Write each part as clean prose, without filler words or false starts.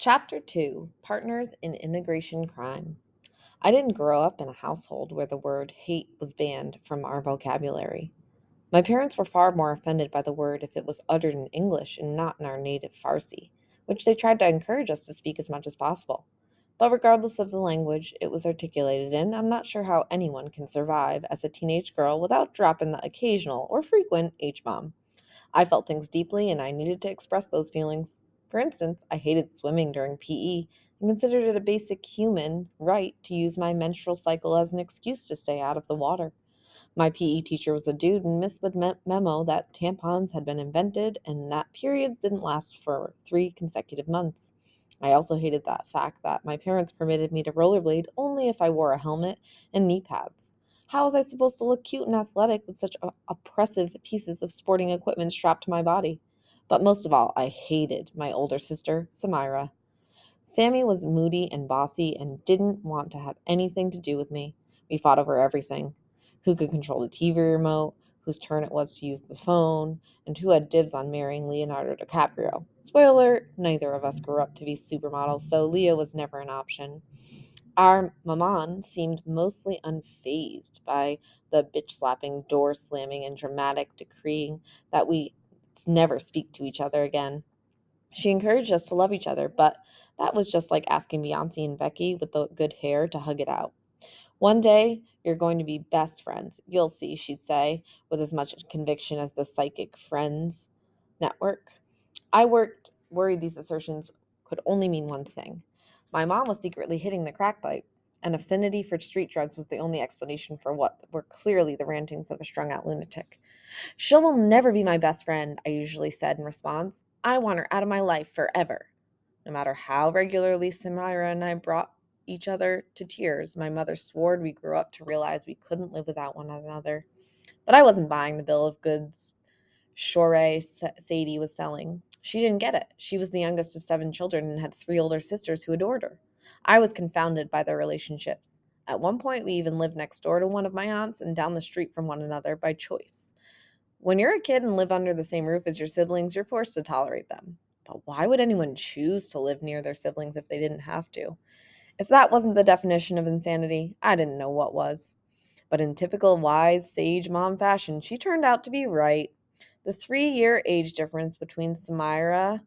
Chapter 2: Partners in Immigration Crime. I didn't grow up in a household where the word hate was banned from our vocabulary. My parents were far more offended by the word if it was uttered in English and not in our native Farsi, which they tried to encourage us to speak as much as possible. But regardless of the language it was articulated in, I'm not sure how anyone can survive as a teenage girl without dropping the occasional or frequent H-bomb. I felt things deeply and I needed to express those feelings. For instance, I hated swimming during PE and considered it a basic human right to use my menstrual cycle as an excuse to stay out of the water. My PE teacher was a dude and missed the memo that tampons had been invented and that periods didn't last for 3 consecutive months. I also hated that fact that my parents permitted me to rollerblade only if I wore a helmet and knee pads. How was I supposed to look cute and athletic with such oppressive pieces of sporting equipment strapped to my body? But most of all, I hated my older sister, Samira. Sammy was moody and bossy and didn't want to have anything to do with me. We fought over everything: who could control the TV remote, whose turn it was to use the phone, and who had dibs on marrying Leonardo DiCaprio. Spoiler, neither of us grew up to be supermodels, so Leo was never an option. Our maman seemed mostly unfazed by the bitch slapping, door slamming, and dramatic decreeing that we never speak to each other again. She encouraged us to love each other, but that was just like asking Beyonce and Becky with the good hair to hug it out. One day, you're going to be best friends. You'll see, she'd say, with as much conviction as the psychic friends network. Worried these assertions could only mean one thing. My mom was secretly hitting the crack pipe. An affinity for street drugs was the only explanation for what were clearly the rantings of a strung out lunatic. She will never be my best friend, I usually said in response. I want her out of my life forever. No matter how regularly Samira and I brought each other to tears, my mother swore we grew up to realize we couldn't live without one another. But I wasn't buying the bill of goods Sadie was selling. She didn't get it. She was the youngest of 7 children and had 3 older sisters who adored her. I was confounded by their relationships. At one point, we even lived next door to one of my aunts and down the street from one another by choice. When you're a kid and live under the same roof as your siblings, you're forced to tolerate them. But why would anyone choose to live near their siblings if they didn't have to? If that wasn't the definition of insanity, I didn't know what was. But in typical wise, sage mom fashion, she turned out to be right. The 3-year age difference between Samira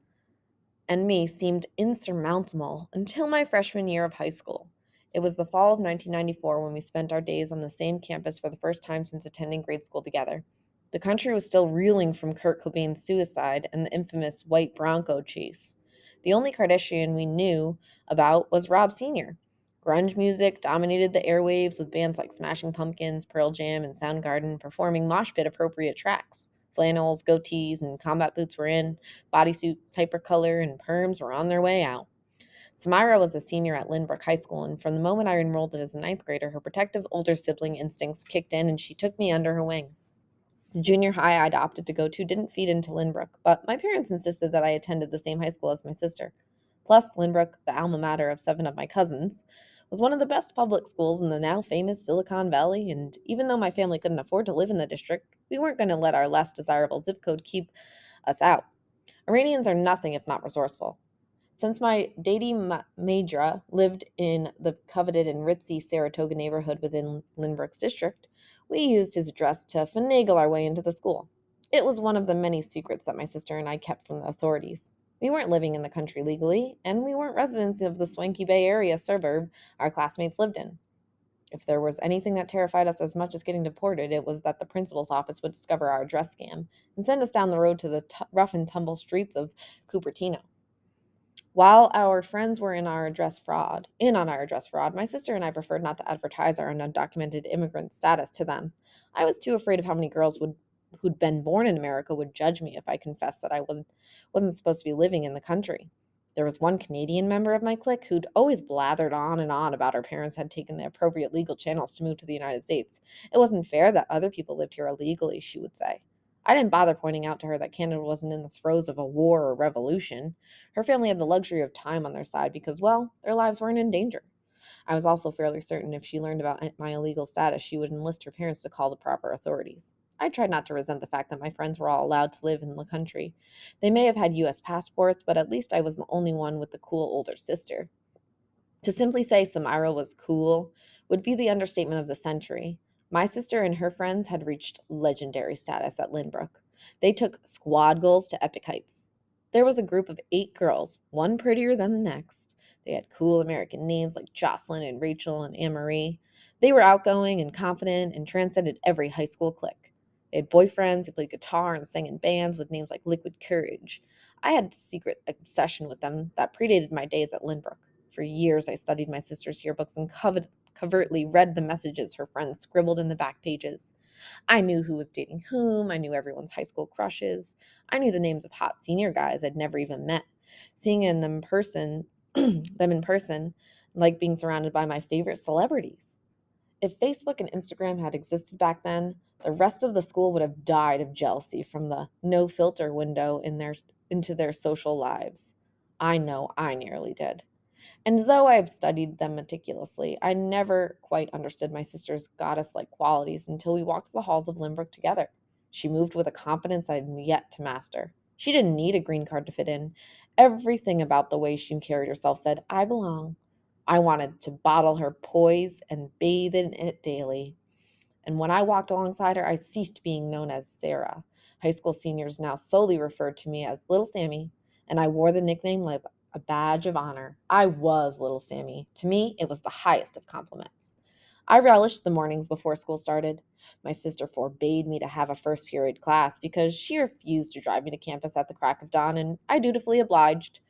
and me seemed insurmountable until my freshman year of high school. It was the fall of 1994 when we spent our days on the same campus for the first time since attending grade school together. The country was still reeling from Kurt Cobain's suicide and the infamous white Bronco chase. The only Kardashian we knew about was Rob Sr. Grunge music dominated the airwaves with bands like Smashing Pumpkins, Pearl Jam, and Soundgarden performing mosh pit appropriate tracks. Flannels, goatees, and combat boots were in. Bodysuits, hypercolor, and perms were on their way out. Samira was a senior at Lynbrook High School, and from the moment I enrolled as a ninth grader, her protective older sibling instincts kicked in and she took me under her wing. The junior high I'd opted to go to didn't feed into Lynbrook, but my parents insisted that I attended the same high school as my sister. Plus, Lynbrook, the alma mater of 7 of my cousins, was one of the best public schools in the now famous Silicon Valley, and even though my family couldn't afford to live in the district, we weren't going to let our less desirable zip code keep us out. Iranians are nothing if not resourceful. Since my Dadi Madra lived in the coveted and ritzy Saratoga neighborhood within Lynbrook's district, we used his address to finagle our way into the school. It was one of the many secrets that my sister and I kept from the authorities. We weren't living in the country legally, and we weren't residents of the swanky Bay Area suburb our classmates lived in. If there was anything that terrified us as much as getting deported, it was that the principal's office would discover our address scam and send us down the road to the rough and tumble streets of Cupertino. While our friends were in on our address fraud, my sister and I preferred not to advertise our undocumented immigrant status to them. I was too afraid of how many girls who'd been born in America would judge me if I confessed that I wasn't supposed to be living in the country. There was one Canadian member of my clique who'd always blathered on and on about her parents had taken the appropriate legal channels to move to the United States. It wasn't fair that other people lived here illegally, she would say. I didn't bother pointing out to her that Canada wasn't in the throes of a war or revolution. Her family had the luxury of time on their side because, well, their lives weren't in danger. I was also fairly certain if she learned about my illegal status, she would enlist her parents to call the proper authorities. I tried not to resent the fact that my friends were all allowed to live in the country. They may have had US passports, but at least I was the only one with the cool older sister. To simply say Samira was cool would be the understatement of the century. My sister and her friends had reached legendary status at Lynbrook. They took squad goals to epic heights. There was a group of 8 girls, one prettier than the next. They had cool American names like Jocelyn and Rachel and Anne Marie. They were outgoing and confident and transcended every high school clique. They had boyfriends who played guitar and sang in bands with names like Liquid Courage. I had a secret obsession with them that predated my days at Lynbrook. For years, I studied my sister's yearbooks and covertly read the messages her friends scribbled in the back pages. I knew who was dating whom. I knew everyone's high school crushes. I knew the names of hot senior guys I'd never even met. Seeing in them person, them in person, like being surrounded by my favorite celebrities. If Facebook and Instagram had existed back then, the rest of the school would have died of jealousy from the no filter window into their social lives. I know I nearly did. And though I have studied them meticulously, I never quite understood my sister's goddess like qualities until we walked the halls of Lynbrook together. She moved with a confidence I'd yet to master. She didn't need a green card to fit in. Everything about the way she carried herself said, I belong. I wanted to bottle her poise and bathe in it daily. And when I walked alongside her, I ceased being known as Sarah. High school seniors now solely referred to me as Little Sammy, and I wore the nickname like a badge of honor. I was Little Sammy. To me, it was the highest of compliments. I relished the mornings before school started. My sister forbade me to have a first period class because she refused to drive me to campus at the crack of dawn, and I dutifully obliged.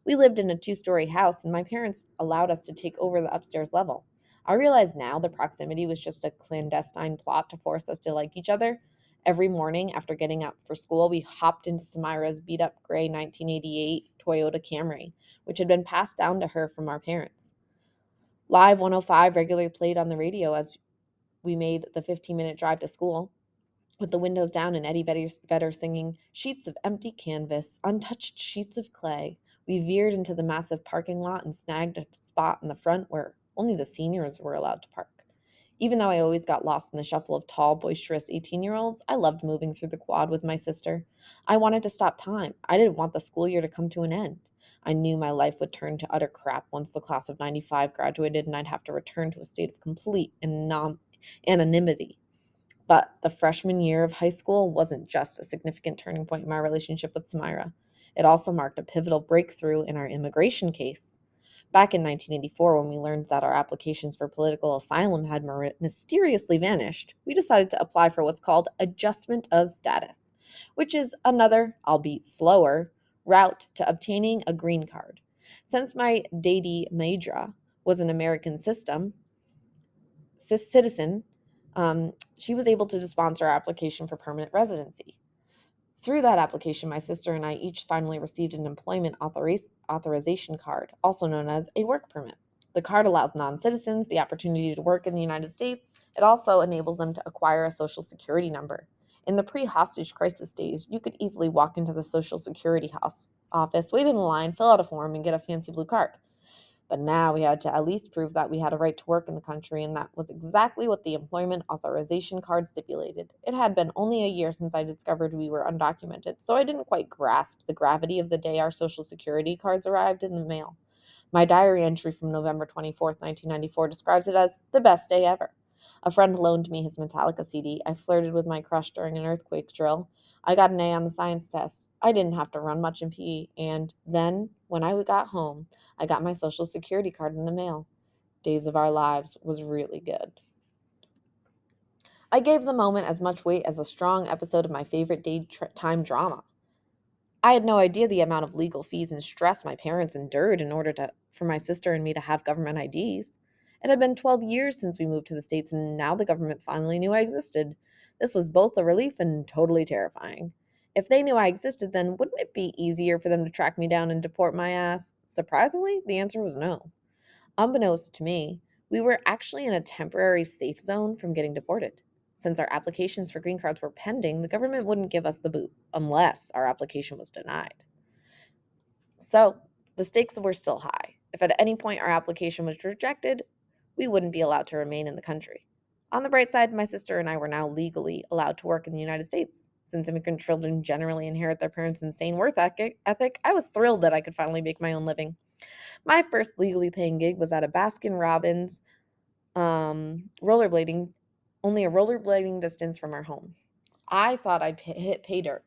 We lived in a 2-story house, and my parents allowed us to take over the upstairs level. I realize now the proximity was just a clandestine plot to force us to like each other. Every morning after getting up for school, we hopped into Samira's beat up gray 1988 Toyota Camry, which had been passed down to her from our parents. Live 105 regularly played on the radio as we made the 15-minute drive to school, with the windows down and Eddie Vedder singing sheets of empty canvas, untouched sheets of clay. We veered into the massive parking lot and snagged a spot in the front where only the seniors were allowed to park. Even though I always got lost in the shuffle of tall, boisterous 18-year-olds, I loved moving through the quad with my sister. I wanted to stop time. I didn't want the school year to come to an end. I knew my life would turn to utter crap once the class of 95 graduated and I'd have to return to a state of complete anonymity. But the freshman year of high school wasn't just a significant turning point in my relationship with Samira. It also marked a pivotal breakthrough in our immigration case. Back in 1984, when we learned that our applications for political asylum had mysteriously vanished, we decided to apply for what's called adjustment of status, which is another, albeit slower, route to obtaining a green card. Since my Dadi Madra was an American citizen, she was able to sponsor our application for permanent residency. Through that application, my sister and I each finally received an employment authorization card, also known as a work permit. The card allows non citizens the opportunity to work in the United States. It also enables them to acquire a social security number. In the pre hostage crisis days, you could easily walk into the Social Security office, wait in the line, fill out a form, and get a fancy blue card. But now we had to at least prove that we had a right to work in the country, and that was exactly what the employment authorization card stipulated. It had been only a year since I discovered we were undocumented, so I didn't quite grasp the gravity of the day our Social Security cards arrived in the mail. My diary entry from November 24th, 1994 describes it as the best day ever. A friend loaned me his Metallica CD. I flirted with my crush during an earthquake drill. I got an A on the science test. I didn't have to run much in PE. And then, when I got home, I got my social security card in the mail. Days of Our Lives was really good. I gave the moment as much weight as a strong episode of my favorite daytime drama. I had no idea the amount of legal fees and stress my parents endured in order for my sister and me to have government IDs. It had been 12 years since we moved to the States, and now the government finally knew I existed. This was both a relief and totally terrifying. If they knew I existed, then wouldn't it be easier for them to track me down and deport my ass? Surprisingly, the answer was no. Unbeknownst to me, we were actually in a temporary safe zone from getting deported. Since our applications for green cards were pending, the government wouldn't give us the boot unless our application was denied. So, the stakes were still high. If at any point our application was rejected, we wouldn't be allowed to remain in the country. On the bright side, my sister and I were now legally allowed to work in the United States. Since immigrant children generally inherit their parents' insane work ethic, I was thrilled that I could finally make my own living. My first legally paying gig was at a Baskin Robbins rollerblading, only a rollerblading distance from our home. I thought I'd hit pay dirt.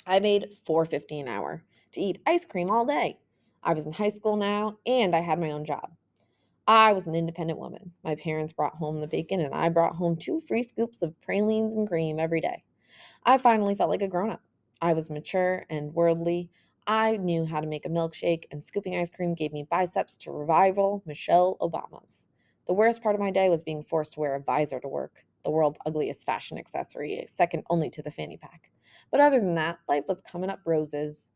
I made $4.50 an hour to eat ice cream all day. I was in high school now, and I had my own job. I was an independent woman. My parents brought home the bacon, and I brought home 2 free scoops of pralines and cream every day. I finally felt like a grown up. I was mature and worldly. I knew how to make a milkshake, and scooping ice cream gave me biceps to rival Michelle Obama's. The worst part of my day was being forced to wear a visor to work, the world's ugliest fashion accessory, second only to the fanny pack. But other than that, life was coming up roses.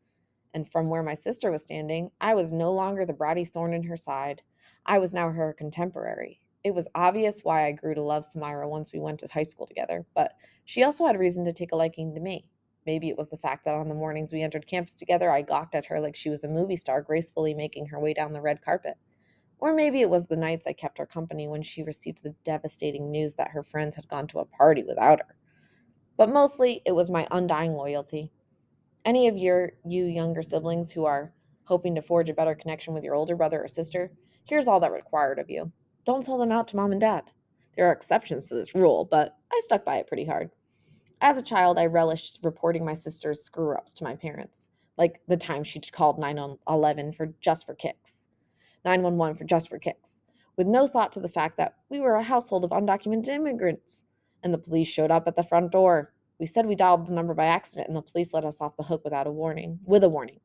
And from where my sister was standing, I was no longer the bratty thorn in her side. I was now her contemporary. It was obvious why I grew to love Samira once we went to high school together, but she also had reason to take a liking to me. Maybe it was the fact that on the mornings we entered campus together, I gawked at her like she was a movie star gracefully making her way down the red carpet. Or maybe it was the nights I kept her company when she received the devastating news that her friends had gone to a party without her. But mostly, it was my undying loyalty. Any of you younger siblings who are hoping to forge a better connection with your older brother or sister, here's all that required of you. Don't sell them out to mom and dad. There are exceptions to this rule, but I stuck by it pretty hard. As a child, I relished reporting my sister's screw ups to my parents, like the time she called 911 for just for kicks. 911 for just for kicks, with no thought to the fact that we were a household of undocumented immigrants, and the police showed up at the front door. We said we dialed the number by accident, and the police let us off the hook without a warning, with a warning.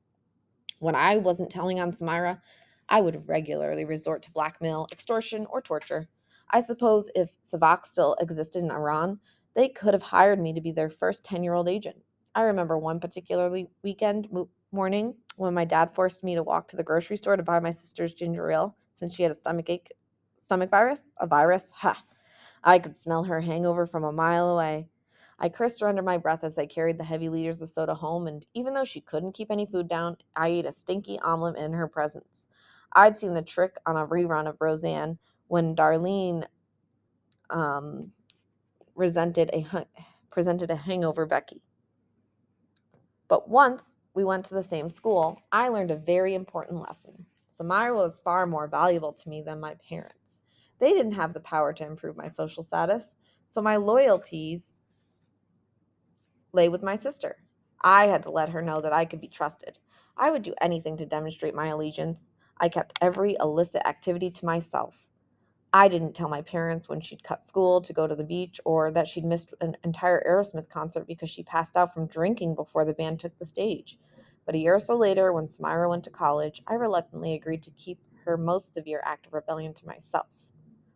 When I wasn't telling on Samira, I would regularly resort to blackmail, extortion, or torture. I suppose if Savak still existed in Iran, they could have hired me to be their first 10-year-old agent. I remember one particularly weekend morning when my dad forced me to walk to the grocery store to buy my sister's ginger ale since she had a stomach virus, a virus. Ha! I could smell her hangover from a mile away. I cursed her under my breath as I carried the heavy liters of soda home, and even though she couldn't keep any food down, I ate a stinky omelet in her presence. I'd seen the trick on a rerun of Roseanne when Darlene um, resented a presented a hangover Becky. But once we went to the same school, I learned a very important lesson. Samira was far more valuable to me than my parents. They didn't have the power to improve my social status, so my loyalties lay with my sister. I had to let her know that I could be trusted. I would do anything to demonstrate my allegiance. I kept every illicit activity to myself. I didn't tell my parents when she'd cut school to go to the beach or that she'd missed an entire Aerosmith concert because she passed out from drinking before the band took the stage. But a year or so later, when Smyra went to college, I reluctantly agreed to keep her most severe act of rebellion to myself.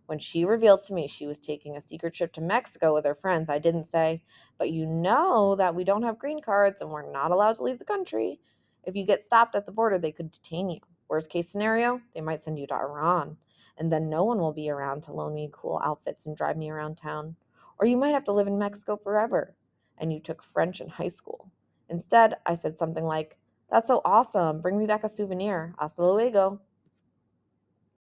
When she revealed to me she was taking a secret trip to Mexico with her friends, I didn't say, "But you know that we don't have green cards and we're not allowed to leave the country. If you get stopped at the border, they could detain you. Worst case scenario, they might send you to Iran. And then no one will be around to loan me cool outfits and drive me around town. Or you might have to live in Mexico forever." And you took French in high school. Instead, I said something like, "That's so awesome. Bring me back a souvenir. Hasta luego."